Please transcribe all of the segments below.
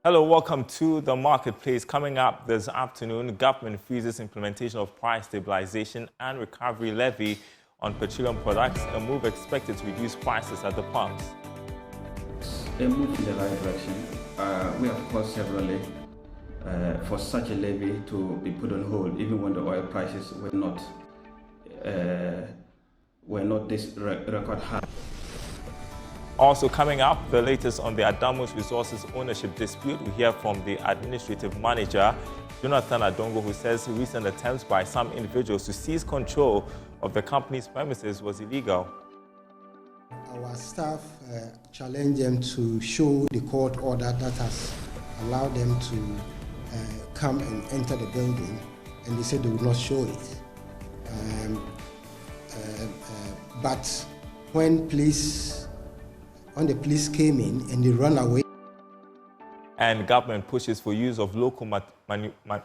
Hello, welcome to the marketplace. Coming up this afternoon, government freezes implementation of price stabilization and recovery levy on petroleum products, a move expected to reduce prices at the pumps. A move in the right direction. We have called severally for such a levy to be put on hold, even when the oil prices were not this record high. Also coming up, the latest on the Adamus Resources ownership dispute. We hear from the administrative manager, Jonathan Adongo, who says recent attempts by some individuals to seize control of the company's premises was illegal. Our staff challenged them to show the court order that has allowed them to come and enter the building, and they said they would not show it. But when the police came in and they ran away. And government pushes for use of local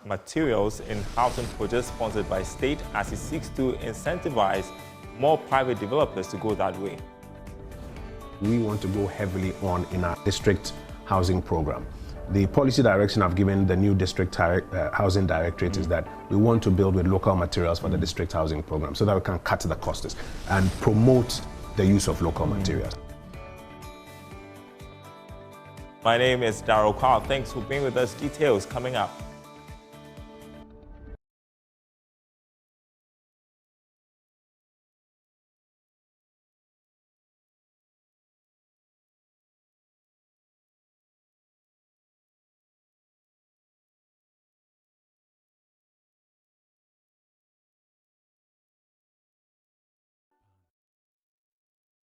materials in housing projects sponsored by state as it seeks to incentivize more private developers to go that way. We want to go heavily on in our district housing program. The policy direction I've given the new district housing directorate is that we want to build with local materials for the district housing program so that we can cut the costs and promote the use of local materials. My name is Daryl. Kwawu. Thanks for being with us. Details coming up.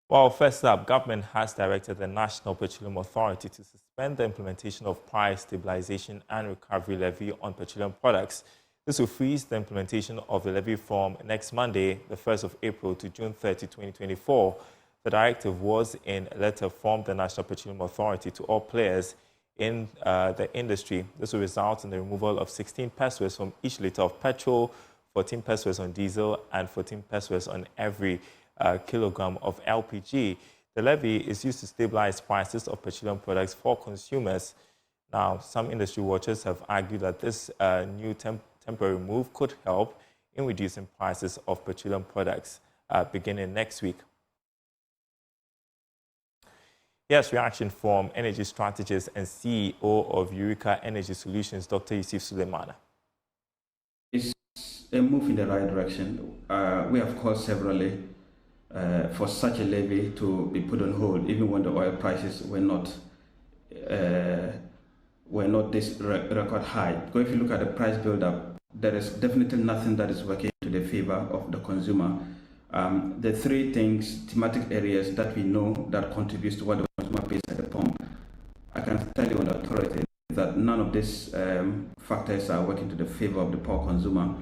Well, first up, government has directed the National Petroleum Authority to suspend the implementation of price stabilization and recovery levy on petroleum products. This will freeze the implementation of the levy from next Monday, the 1st of April, to June 30, 2024. The directive was in a letter from the National Petroleum Authority to all players in the industry. This will result in the removal of 16 pesos from each litre of petrol, 14 pesos on diesel, and 14 pesos on every kilogram of LPG. The levy is used to stabilize prices of petroleum products for consumers. Now, some industry watchers have argued that this new temporary move could help in reducing prices of petroleum products beginning next week. Here's reaction from energy strategist and CEO of Eureka Energy Solutions, Dr. Yusuf Suleimana. It's a move in the right direction. We have called severally for such a levy to be put on hold, even when the oil prices were not this record high. Because if you look at the price build-up, there is definitely nothing that is working to the favor of the consumer. The three thematic areas that we know that contributes to what the consumer pays at the pump, I can tell you on authority that none of these factors are working to the favor of the poor consumer.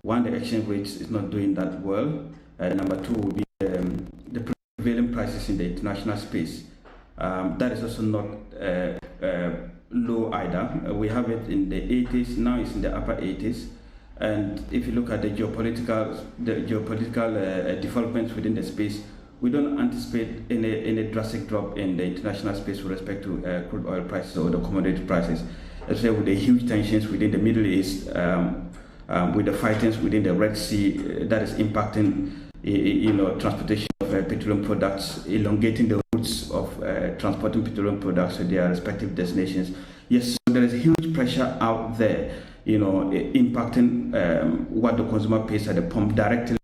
One, the exchange rate is not doing that well. Number two will be the prevailing prices in the international space. That is also not low either. We have it in the 80s, now it's in the upper 80s. And if you look at the geopolitical developments within the space, we don't anticipate any drastic drop in the international space with respect to crude oil prices or the commodity prices, especially with the huge tensions within the Middle East, with the fightings within the Red Sea that is impacting transportation of petroleum products, elongating the routes of transporting petroleum products to their respective destinations. Yes, so there is huge pressure out there, impacting what the consumer pays at the pump directly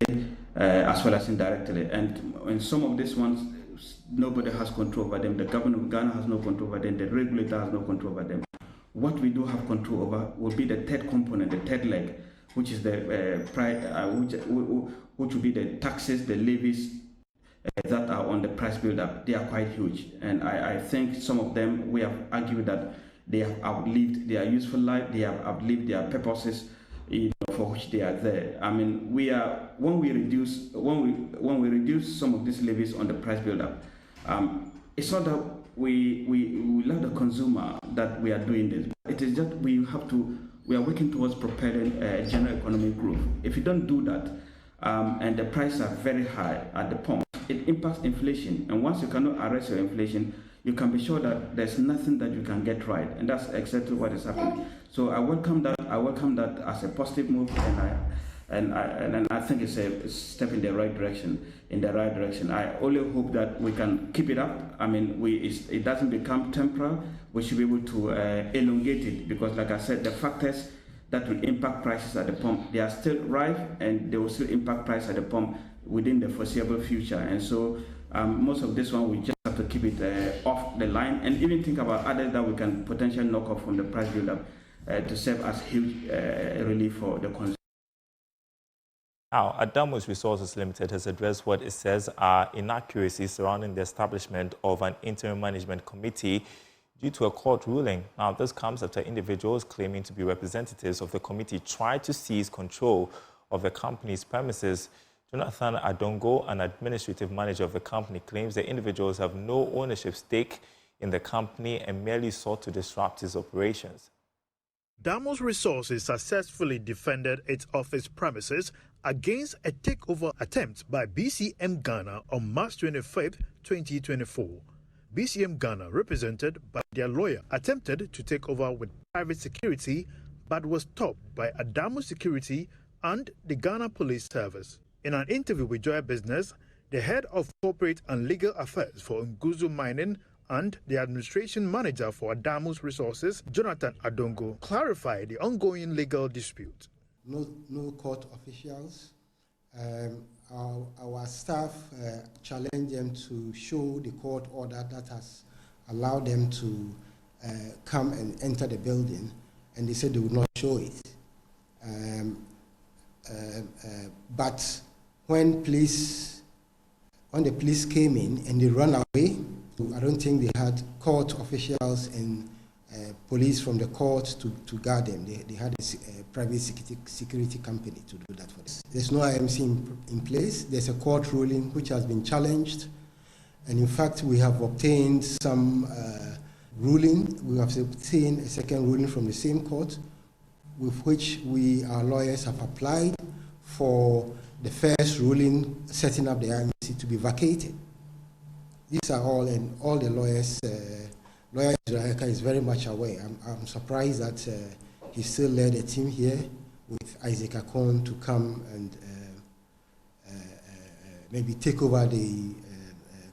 as well as indirectly. And some of these ones, nobody has control over them. The government of Ghana has no control over them. The regulator has no control over them. What we do have control over will be the third component, the third leg, which is the which will be the taxes, the levies that are on the price build-up. They are quite huge, and I think some of them, we have argued that they have outlived their useful life, they have outlived their purposes, for which they are there. I mean, when we reduce some of these levies on the price build-up, it's not that we love the consumer that we are doing this. It is just we are working towards propelling general economic growth. If you don't do that, and the prices are very high at the pump, it impacts inflation. And once you cannot arrest your inflation, you can be sure that there's nothing that you can get right, and that's exactly what is happening. So I welcome that. I welcome that as a positive move, and I think it's a step in the right direction. I only hope that we can keep it up. I mean, it doesn't become temporal. We should be able to elongate it, because, like I said, the factors that will impact prices at the pump, they are still rife, and they will still impact price at the pump within the foreseeable future. And so most of this one, we just have to keep it off the line, and even think about others that we can potentially knock off from the price build-up to serve as huge relief for the consumer. Now, Adamus Resources Limited has addressed what it says are inaccuracies surrounding the establishment of an interim management committee due to a court ruling. Now, this comes after individuals claiming to be representatives of the committee tried to seize control of the company's premises. Jonathan Adongo, an administrative manager of the company, claims the individuals have no ownership stake in the company and merely sought to disrupt its operations. Adamus Resources successfully defended its office premises against a takeover attempt by BCM Ghana on March 25, 2024. BCM Ghana, represented by their lawyer, attempted to take over with private security but was stopped by Adamus Security and the Ghana Police Service. In an interview with Joy Business, the head of corporate and legal affairs for Nguzu Mining and the administration manager for Adamus Resources, Jonathan Adongo, clarified the ongoing legal dispute. No court officials. Our staff challenged them to show the court order that has allowed them to come and enter the building, and they said they would not show it. But when the police came in and they ran away, I don't think they had court officials and police from the court to guard them. They had a private security company to do that for them. There's no IMC in place. There's a court ruling which has been challenged. And in fact, we have obtained some ruling. We have obtained a second ruling from the same court, with which our lawyers have applied for the first ruling setting up the IMC to be vacated. These are all, and all the lawyers, Lawyer Israelka is very much aware. I'm surprised that he still led a team here with Isaac Akon to come and maybe take over the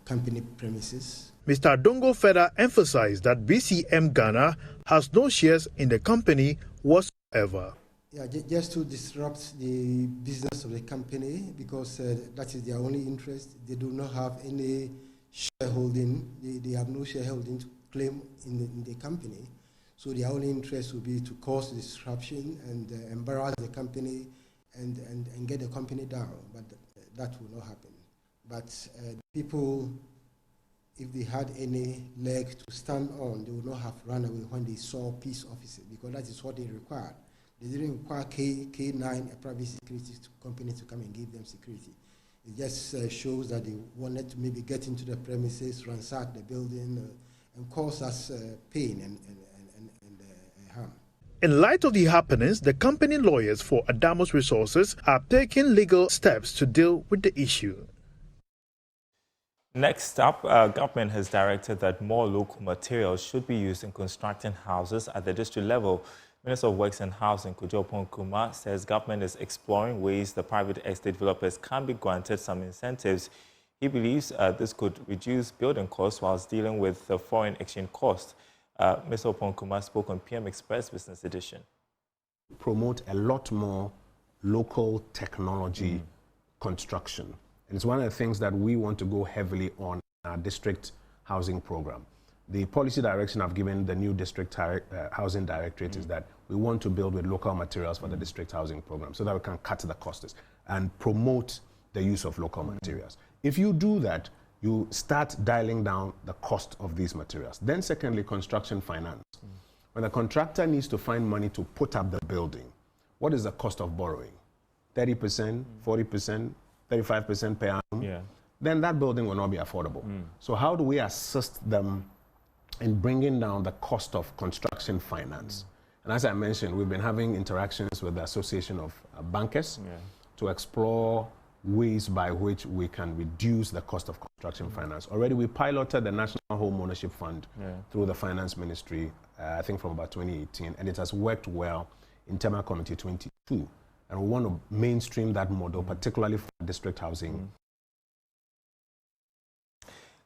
company premises. Mr. Adongo further emphasized that BCM Ghana has no shares in the company whatsoever. Yeah, just to disrupt the business of the company, because that is their only interest. They do not have any shareholding. They have no shareholding to claim in the company. So their only interest would be to cause disruption and embarrass the company and get the company down. But that will not happen. But people, if they had any leg to stand on, they would not have run away when they saw peace officers, because that is what they required. They didn't require K9, a private security company, to come and give them security. It just shows that they wanted to maybe get into the premises, ransack the building, and cause us pain and harm. In light of the happenings, the company lawyers for Adamus Resources are taking legal steps to deal with the issue. Next up, government has directed that more local materials should be used in constructing houses at the district level. Minister of Works and Housing, Kujopon Kuma, says government is exploring ways the private estate developers can be granted some incentives. He believes this could reduce building costs whilst dealing with the foreign exchange cost. Mr. Oponkuma spoke on PM Express Business Edition. Promote a lot more local technology construction. And it's one of the things that we want to go heavily on in our district housing program. The policy direction I've given the new district housing directorate is that we want to build with local materials for the district housing program so that we can cut the costs and promote the use of local materials. If you do that, you start dialing down the cost of these materials. Then secondly, construction finance. When a contractor needs to find money to put up the building, what is the cost of borrowing? 30%, 40%, 35% per annum? Yeah. Then that building will not be affordable. So how do we assist them in bringing down the cost of construction finance? And as I mentioned, we've been having interactions with the Association of Bankers to explore ways by which we can reduce the cost of construction finance. Already we piloted the National Home Ownership Fund through the Finance Ministry, I think from about 2018, and it has worked well in Tema Committee 22. And we want to mainstream that model, particularly for district housing.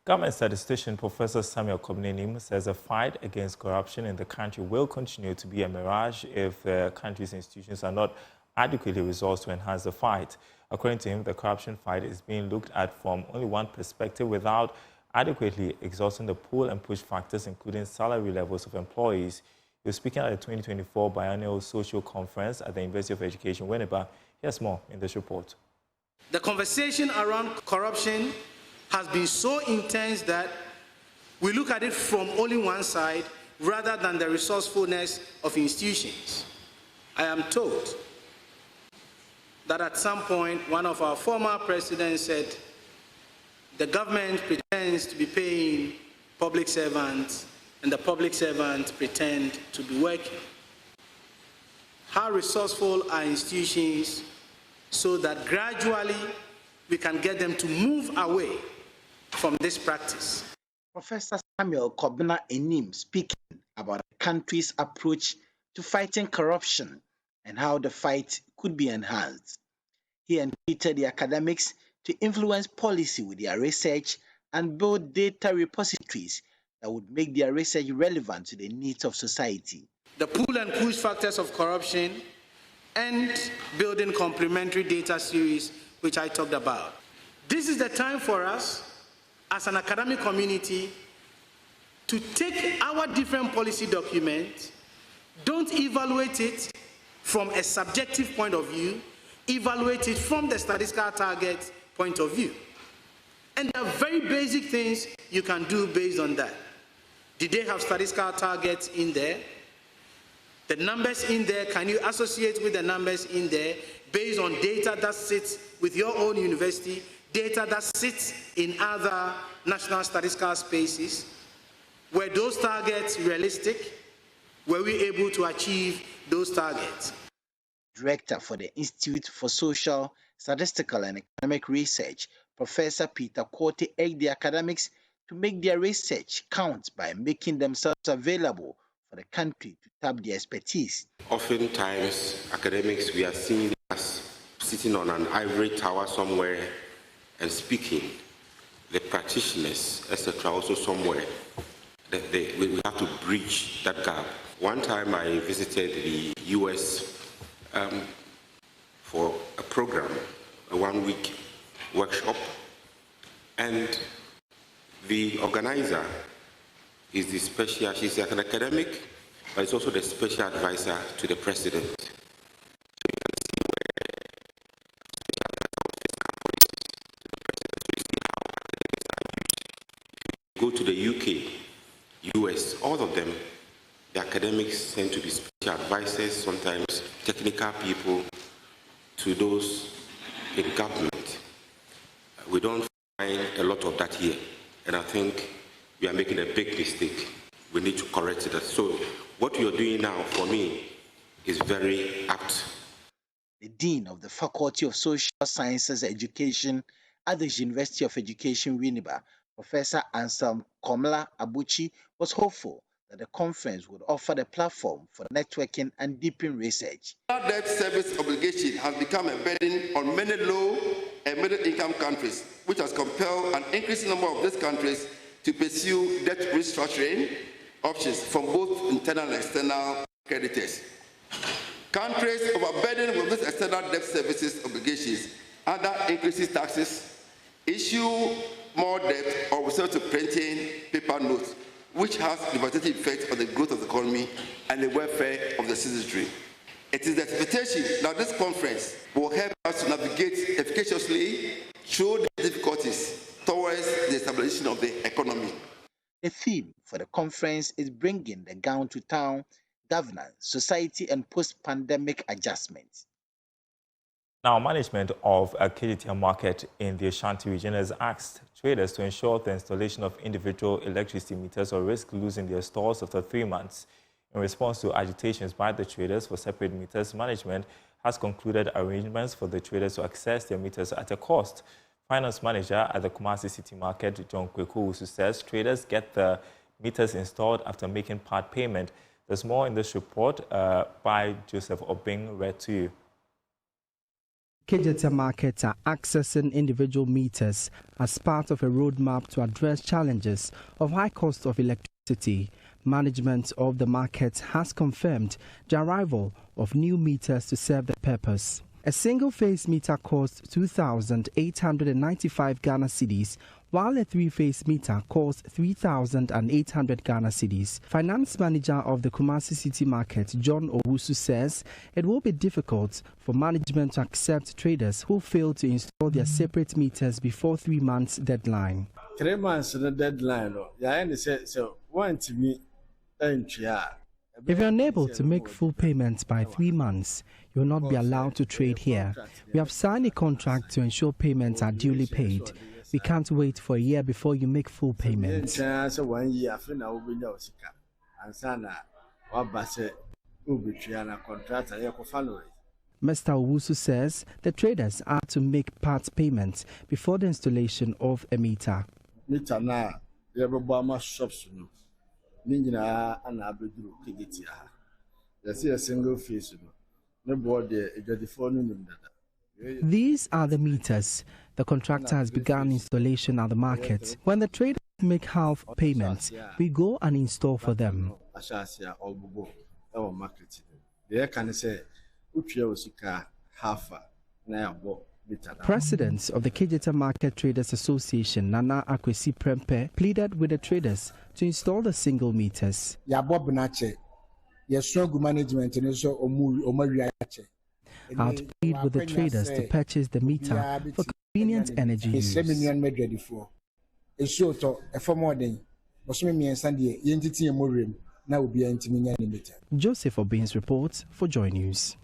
Government statistician Professor Samuel Kobnenim says the fight against corruption in the country will continue to be a mirage if the country's institutions are not adequately resourced to enhance the fight. According to him, the corruption fight is being looked at from only one perspective without adequately exhausting the pull and push factors, including salary levels of employees. He was speaking at the 2024 Biennial Social Conference at the University of Education, Winneba. Here's more in this report. The conversation around corruption has been so intense that we look at it from only one side rather than the resourcefulness of institutions. I am told that at some point, one of our former presidents said, the government pretends to be paying public servants and the public servants pretend to be working. How resourceful are institutions so that gradually we can get them to move away from this practice? Professor Samuel Kobnenim speaking about the country's approach to fighting corruption and how the fight could be enhanced. He entreated the academics to influence policy with their research and build data repositories that would make their research relevant to the needs of society. The pull and push factors of corruption and building complementary data series, which I talked about. This is the time for us as an academic community to take our different policy documents, don't evaluate it from a subjective point of view, evaluate it from the statistical target point of view. And there are very basic things you can do based on that. Did they have statistical targets in there? The numbers in there, can you associate with the numbers in there based on data that sits with your own university, data that sits in other national statistical spaces? Were those targets realistic? Were we able to achieve those targets? Director for the Institute for Social, Statistical and Economic Research, Professor Peter Korte, urged the academics to make their research count by making themselves available for the country to tap their expertise. Oftentimes, academics, we are seen as sitting on an ivory tower somewhere and speaking. The practitioners, etc., also somewhere. We have to bridge that gap. One time I visited the US for a program, a one-week workshop, and the organizer is the special, she's an academic, but it's also the special advisor to the president. Go to the UK, US, all of them, the academics tend to be special advisors, sometimes technical people to those in government. We don't find a lot of that here, and I think we are making a big mistake. We need to correct that. So what you're doing now, for me, is very apt. The Dean of the Faculty of Social Sciences Education at the University of Education, Winneba, Professor Anselm Komla Abuchi, was hopeful that the conference would offer the platform for networking and deepening research. Debt service obligation has become a burden on many low and middle income countries, which has compelled an increasing number of these countries to pursue debt restructuring options from both internal and external creditors. Countries overburdened with these external debt services obligations either increases taxes, issue more debt, or resort to printing paper notes, which has devastating effects on the growth of the economy and the welfare of the citizenry. It is the expectation that this conference will help us to navigate efficaciously through the difficulties towards the stabilization of the economy. The theme for the conference is bringing the gown to town, governance, society, and post-pandemic adjustments. Now, management of a KGTM market in the Ashanti region has asked traders to ensure the installation of individual electricity meters or risk losing their stores after 3 months. In response to agitations by the traders for separate meters, management has concluded arrangements for the traders to access their meters at a cost. Finance manager at the Kumasi City Market, John Kwawu, says traders get the meters installed after making part payment. There's more in this report by Joseph Obing, read to you. KJT markets are accessing individual meters as part of a roadmap to address challenges of high cost of electricity. Management of the market has confirmed the arrival of new meters to serve the purpose. A single-phase meter costs 2,895 Ghana cedis, while a three-phase meter costs 3,800 Ghana cedis. Finance manager of the Kumasi City Market, John Owusu, says it will be difficult for management to accept traders who fail to install their separate meters before 3 months deadline. 3 months the deadline. So one to me. If you're unable to make full payments by 3 months, you will not be allowed to trade here. We have signed a contract to ensure payments are duly paid. We can't wait for a year before you make full payments. Mr. Owusu says the traders are to make part payments before the installation of a meter. These are the meters. The contractor has begun installation at the market. When the traders make half payments, we go and install for them. President of the KJT Market Traders Association, Nana Akwesi Prempe, pleaded with the traders to install the single meters. I would plead with the traders to purchase the meter for convenient energy use. Joseph Obins reports for Joy News.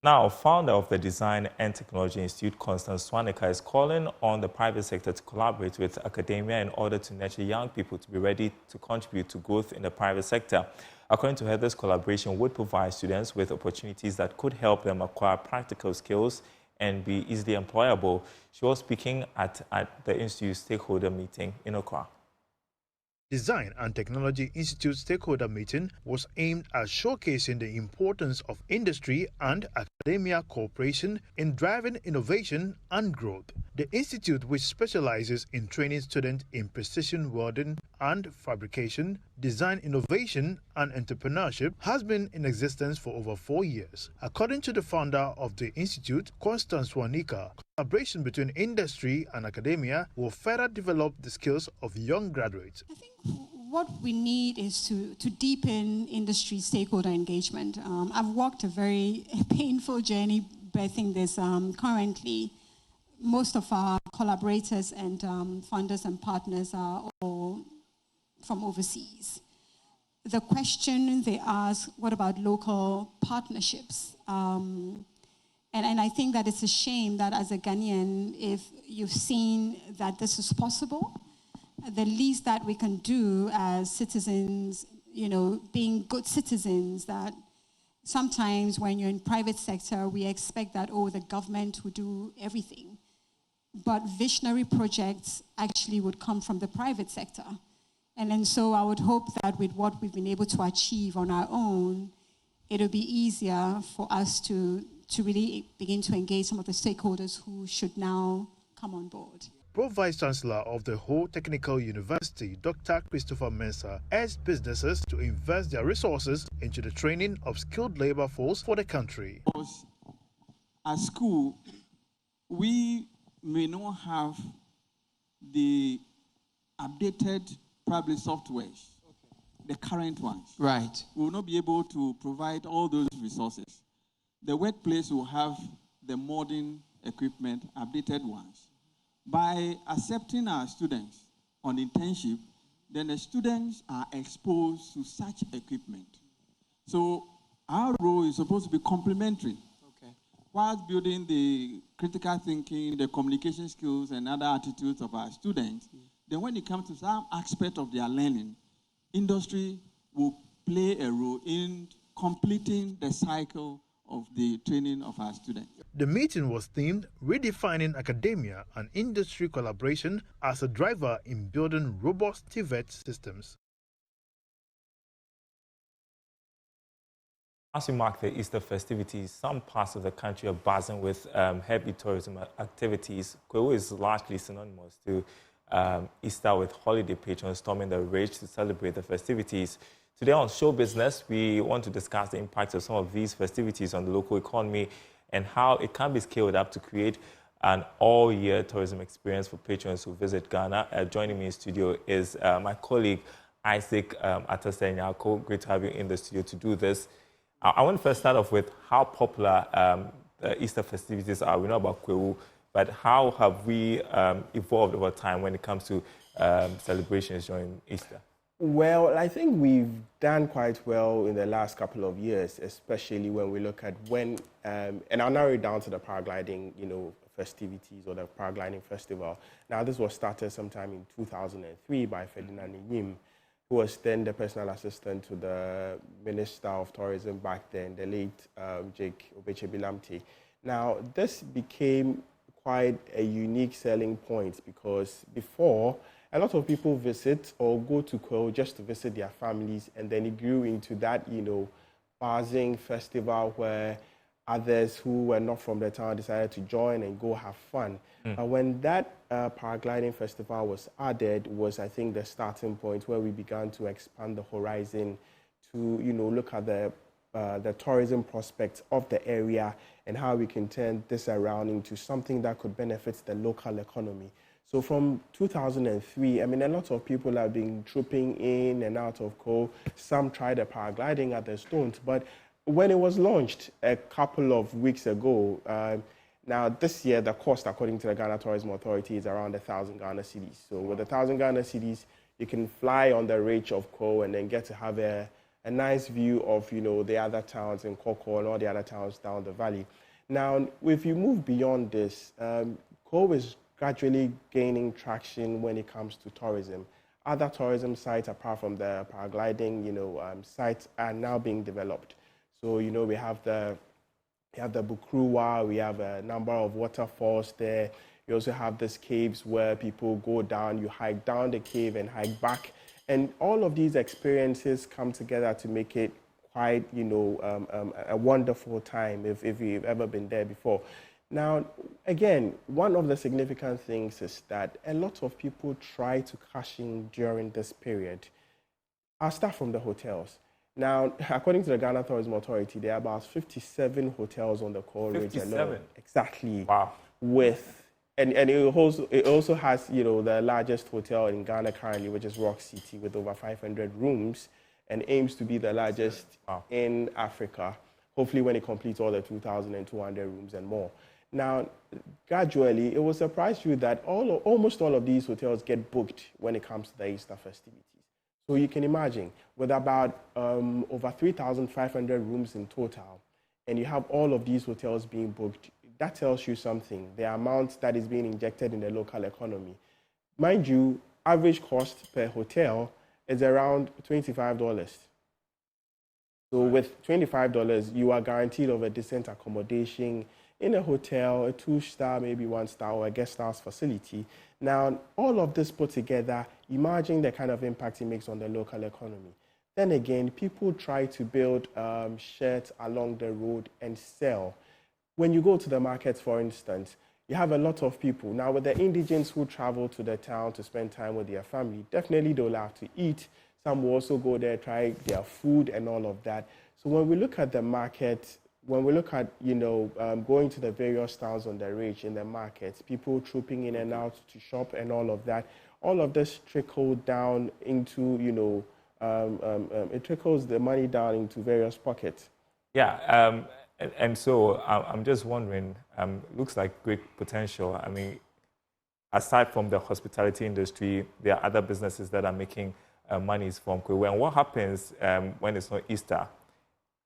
Now, founder of the Design and Technology Institute, Constance Swanika, is calling on the private sector to collaborate with academia in order to nurture young people to be ready to contribute to growth in the private sector. According to her, this collaboration would provide students with opportunities that could help them acquire practical skills and be easily employable. She was speaking at the Institute stakeholder meeting in Accra. Design and Technology Institute stakeholder meeting was aimed at showcasing the importance of industry and academia cooperation in driving innovation and growth. The institute, which specializes in training students in precision welding and fabrication, design innovation and entrepreneurship, has been in existence for over 4 years. According to the founder of the institute, Constance Swanika, collaboration between industry and academia will further develop the skills of young graduates. I think what we need is to deepen industry stakeholder engagement. I've walked a very painful journey birthing this. Currently, most of our collaborators and funders and partners are all from overseas. The question they ask, what about local partnerships? And I think that it's a shame that as a Ghanaian, if you've seen that this is possible, the least that we can do as citizens, being good citizens, that sometimes when you're in private sector, we expect that, the government will do everything. But visionary projects actually would come from the private sector. And so I would hope that with what we've been able to achieve on our own, it'll be easier for us to really begin to engage some of the stakeholders who should now come on board. Pro-Vice-Chancellor of the Ho Technical University, Dr. Christopher Mensah, urged businesses to invest their resources into the training of skilled labor force for the country. At school, we may not have the updated probably softwares, the current ones. Right. We will not be able to provide all those resources. The workplace will have the modern equipment, updated ones. By accepting our students on internship, then the students are exposed to such equipment. So our role is supposed to be complementary. Okay. Whilst building the critical thinking, the communication skills, and other attitudes of our students, then when it comes to some aspect of their learning, industry will play a role in completing the cycle of the training of our students. The meeting was themed Redefining Academia and Industry Collaboration as a Driver in Building Robust TVET Systems. As we mark the Easter festivities, some parts of the country are buzzing with heavy tourism activities. Kwawu is largely synonymous to Easter, with holiday patrons storming the ridge to celebrate the festivities. Today on Show Business, we want to discuss the impact of some of these festivities on the local economy and how it can be scaled up to create an all-year tourism experience for patrons who visit Ghana. Joining me in studio is my colleague, Isaac Atasa-Nyako. Great to have you in the studio to do this. I want to first start off with how popular the Easter festivities are. We know about Kwawu, but how have we evolved over time when it comes to celebrations during Easter? Well, I think we've done quite well in the last couple of years, especially when we look at when, and I'll narrow it down to the paragliding, festivities or the paragliding festival. Now, this was started sometime in 2003 by Ferdinand Nyim, who was then the personal assistant to the Minister of Tourism back then, the late Jake Obeche-Bilamte. Now, this became quite a unique selling point because before, a lot of people visit or go to Kwawu just to visit their families, and then it grew into that, buzzing festival where others who were not from the town decided to join and go have fun. When that paragliding festival was added, was I think the starting point where we began to expand the horizon to look at the tourism prospects of the area and how we can turn this around into something that could benefit the local economy. So from 2003, I mean, a lot of people have been trooping in and out of Kwawu. Some tried the paragliding, others don't. But when it was launched a couple of weeks ago, now this year the cost, according to the Ghana Tourism Authority, is around 1,000 Ghana cedis. So with 1,000 Ghana cedis, you can fly on the ridge of Kwawu and then get to have a nice view of the other towns in Koko and all the other towns down the valley. Now, if you move beyond this, Kwawu is gradually gaining traction when it comes to tourism. Other tourism sites, apart from the paragliding, sites are now being developed. So, we have the Bukruwa, we have a number of waterfalls there. You also have these caves where people go down, you hike down the cave and hike back. And all of these experiences come together to make it quite, a wonderful time if you've ever been there before. Now, again, one of the significant things is that a lot of people try to cash in during this period. I'll start from the hotels. Now, according to the Ghana Tourism Authority, there are about 57 hotels on the Kwawu Ridge alone. Exactly. Wow. And it also has, the largest hotel in Ghana currently, which is Rock City, with over 500 rooms, and aims to be the largest in Africa, hopefully when it completes all the 2,200 rooms and more. Now, gradually, it will surprise you that almost all of these hotels get booked when it comes to the Easter festivities. So you can imagine, with about over 3,500 rooms in total, and you have all of these hotels being booked, that tells you something, the amount that is being injected in the local economy. Mind you, average cost per hotel is around $25. So with $25, you are guaranteed of a decent accommodation in a hotel, a 2-star, maybe 1-star, or a guest house facility. Now, all of this put together, imagine the kind of impact it makes on the local economy. Then again, people try to build sheds along the road and sell. When you go to the markets, for instance, you have a lot of people. Now, with the indigents who travel to the town to spend time with their family, definitely they'll have to eat. Some will also go there, try their food and all of that. So when we look at the market, when we look at, going to the various towns on the ridge in the markets, people trooping in and out to shop and all of that, all of this trickle down into, it trickles the money down into various pockets. Yeah, and so I'm just wondering, looks like great potential. I mean, aside from the hospitality industry, there are other businesses that are making monies from Kwawu. And what happens when it's not Easter?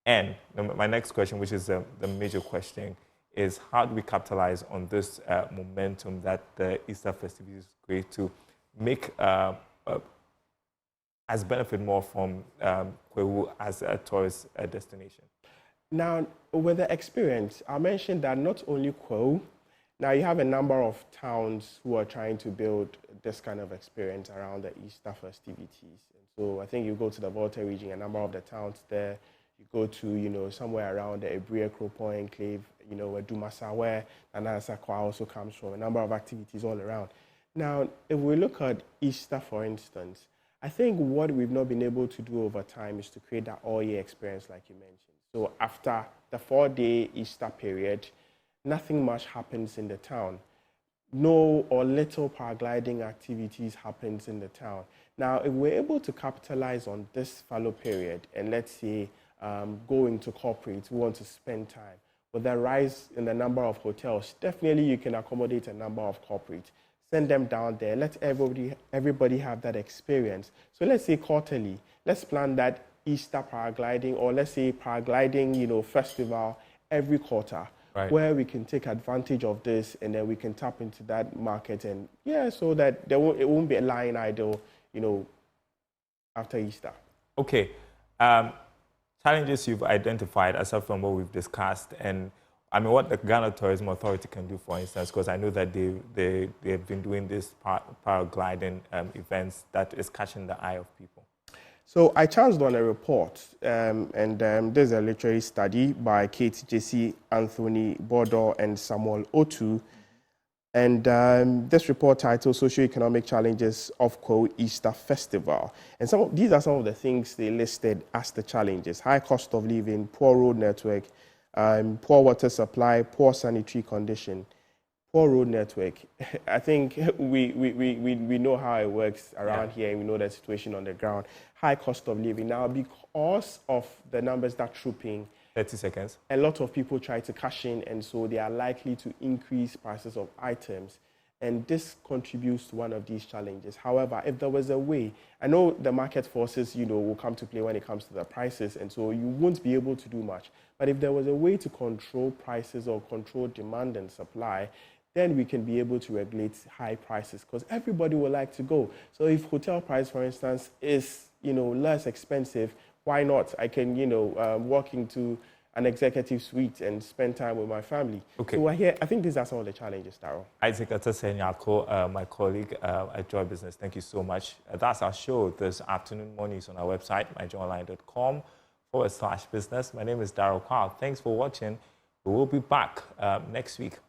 And my next question, which is the major question, is how do we capitalize on this momentum that the Easter festivities create to make has benefited more from Kwawu as a tourist destination? Now, with the experience, I mentioned that not only Kwawu, now you have a number of towns who are trying to build this kind of experience around the Easter festivities. And so I think you go to the Volta region, a number of the towns there, you go to, somewhere around the Ebria Kropon enclave, where Dumasa, where Nanasa Kwawu also comes from, a number of activities all around. Now, if we look at Easter, for instance, I think what we've not been able to do over time is to create that all-year experience like you mentioned. So after the 4-day Easter period, nothing much happens in the town. No or little paragliding activities happens in the town. Now, if we're able to capitalize on this fallow period and let's say go into corporate, we want to spend time, with the rise in the number of hotels, definitely you can accommodate a number of corporates. Send them down there, let everybody have that experience. So let's say quarterly, let's plan that Easter paragliding, or let's say paragliding, festival every quarter, right, where we can take advantage of this and then we can tap into that market and so that it won't be lying idle, after Easter. Okay. Challenges you've identified aside from what we've discussed, and I mean, what the Ghana Tourism Authority can do, for instance, because I know that they've been doing this paragliding events that is catching the eye of people. So I chanced on a report, and there's a literary study by Kate J.C., Anthony Bordo, and Samuel Otu. And this report titled Socioeconomic Challenges of Kwawu Easter Festival. And these are some of the things they listed as the challenges: high cost of living, poor road network, poor water supply, poor sanitary condition, poor road network. I think we know how it works around here, and we know the situation on the ground. High cost of living. Now, because of the numbers that trooping, 30 seconds. A lot of people try to cash in, and so they are likely to increase prices of items. And this contributes to one of these challenges. However, if there was a way, I know the market forces, will come to play when it comes to the prices, and so you won't be able to do much. But if there was a way to control prices or control demand and supply, then we can be able to regulate high prices, because everybody would like to go. So if hotel price, for instance, is less expensive, why not? I can walk into an executive suite and spend time with my family. Okay. So we're here. I think these are some of the challenges, Daryl. Isaac Atasenyako, my colleague at Joy Business, thank you so much. That's our show this afternoon. More news on our website, myjoyonline.com/business. My name is Daryl Kwawu. Thanks for watching. We will be back next week.